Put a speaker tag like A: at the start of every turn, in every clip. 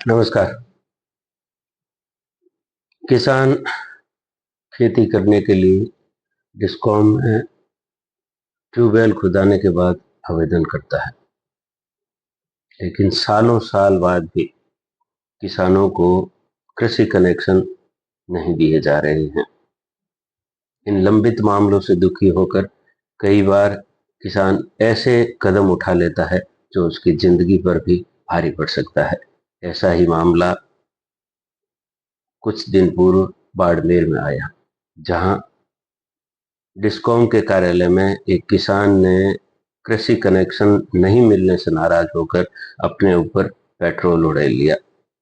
A: नमस्कार। किसान खेती करने के लिए डिस्कॉम में ट्यूबवेल खुदाने के बाद आवेदन करता है, लेकिन सालों साल बाद भी किसानों को कृषि कनेक्शन नहीं दिए जा रहे हैं। इन लंबित मामलों से दुखी होकर कई बार किसान ऐसे कदम उठा लेता है जो उसकी जिंदगी पर भी भारी पड़ सकता है। ऐसा ही मामला कुछ दिन पूर्व बाड़मेर में आया, जहां डिस्कॉम के कार्यालय में एक किसान ने कृषि कनेक्शन नहीं मिलने से नाराज होकर अपने ऊपर पेट्रोल उड़ेल लिया।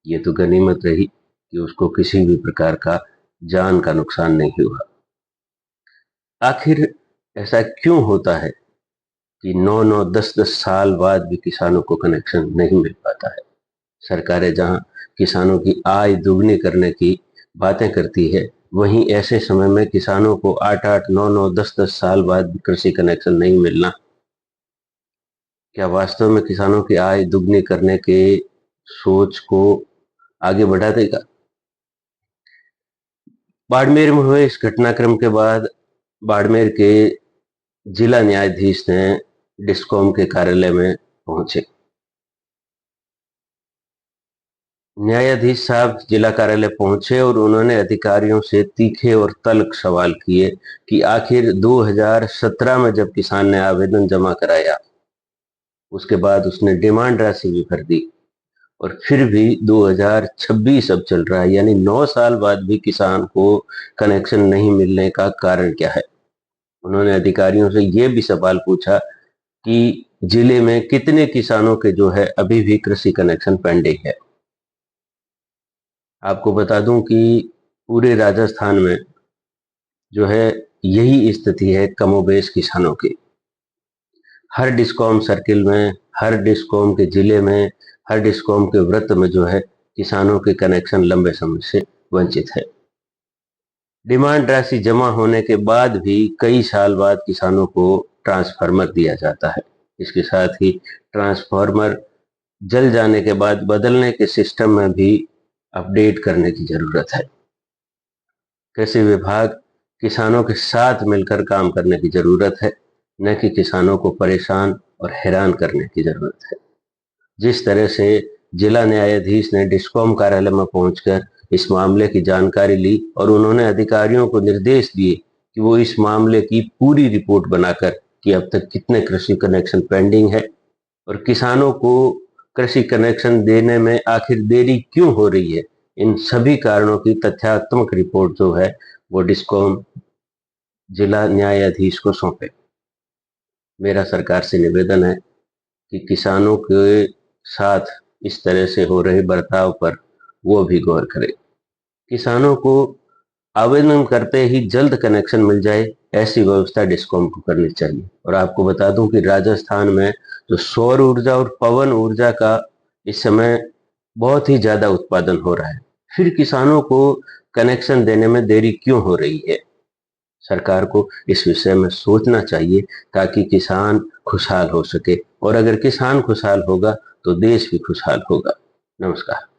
A: ये तो गनीमत रही कि उसको किसी भी प्रकार का जान का नुकसान नहीं हुआ। आखिर ऐसा क्यों होता है कि 9-9, 10-10 साल बाद भी किसानों को कनेक्शन नहीं मिल पाता है? सरकारें जहां किसानों की आय दुगनी करने की बातें करती है, वहीं ऐसे समय में किसानों को 8-8, 9-9, 10-10 साल बाद कृषि कनेक्शन नहीं मिलना क्या वास्तव में किसानों की आय दुगनी करने के सोच को आगे बढ़ा देगा? बाड़मेर में हुए इस घटनाक्रम के बाद बाड़मेर के जिला न्यायाधीश ने डिस्कॉम के कार्यालय में पहुंचे। न्यायाधीश साहब जिला कार्यालय पहुंचे और उन्होंने अधिकारियों से तीखे और तल्ख सवाल किए कि आखिर 2017 में जब किसान ने आवेदन जमा कराया, उसके बाद उसने डिमांड राशि भी भर दी, और फिर भी 2026 अब चल रहा है, यानी 9 साल बाद भी किसान को कनेक्शन नहीं मिलने का कारण क्या है? उन्होंने अधिकारियों से यह भी सवाल पूछा कि जिले में कितने किसानों के जो है अभी भी कृषि कनेक्शन पेंडिंग है। आपको बता दूं कि पूरे राजस्थान में जो है यही स्थिति है कमोबेश किसानों की। हर डिस्कॉम सर्किल में, हर डिस्कॉम के जिले में, हर डिस्कॉम के वृत्त में जो है किसानों के कनेक्शन लंबे समय से वंचित है। डिमांड राशि जमा होने के बाद भी कई साल बाद किसानों को ट्रांसफार्मर दिया जाता है। इसके साथ ही ट्रांसफार्मर जल जाने के बाद बदलने के सिस्टम में भी अपडेट करने की जरूरत है। कृषि विभाग किसानों के साथ मिलकर काम करने की जरूरत है, न कि किसानों को परेशान और हैरान करने की जरूरत है। जिस तरह से जिला न्यायाधीश ने डिस्कॉम कार्यालय में पहुंचकर इस मामले की जानकारी ली और उन्होंने अधिकारियों को निर्देश दिए कि वो इस मामले की पूरी रिपोर्ट बनाकर कि अब तक कितने कृषि कनेक्शन पेंडिंग है और किसानों को कृषि कनेक्शन देने में आखिर देरी क्यों हो रही है, इन सभी कारणों की तथ्यात्मक रिपोर्ट जो है वो डिस्कॉम जिला न्यायाधीश को सौंपे। मेरा सरकार से निवेदन है कि किसानों के साथ इस तरह से हो रहे बर्ताव पर वो भी गौर करे। किसानों को आवेदन करते ही जल्द कनेक्शन मिल जाए, ऐसी व्यवस्था डिस्कॉम को करनी चाहिए। और आपको बता दूं कि राजस्थान में जो सौर ऊर्जा और पवन ऊर्जा का इस समय बहुत ही ज्यादा उत्पादन हो रहा है, फिर किसानों को कनेक्शन देने में देरी क्यों हो रही है? सरकार को इस विषय में सोचना चाहिए ताकि किसान खुशहाल हो सके, और अगर किसान खुशहाल होगा तो देश भी खुशहाल होगा। नमस्कार।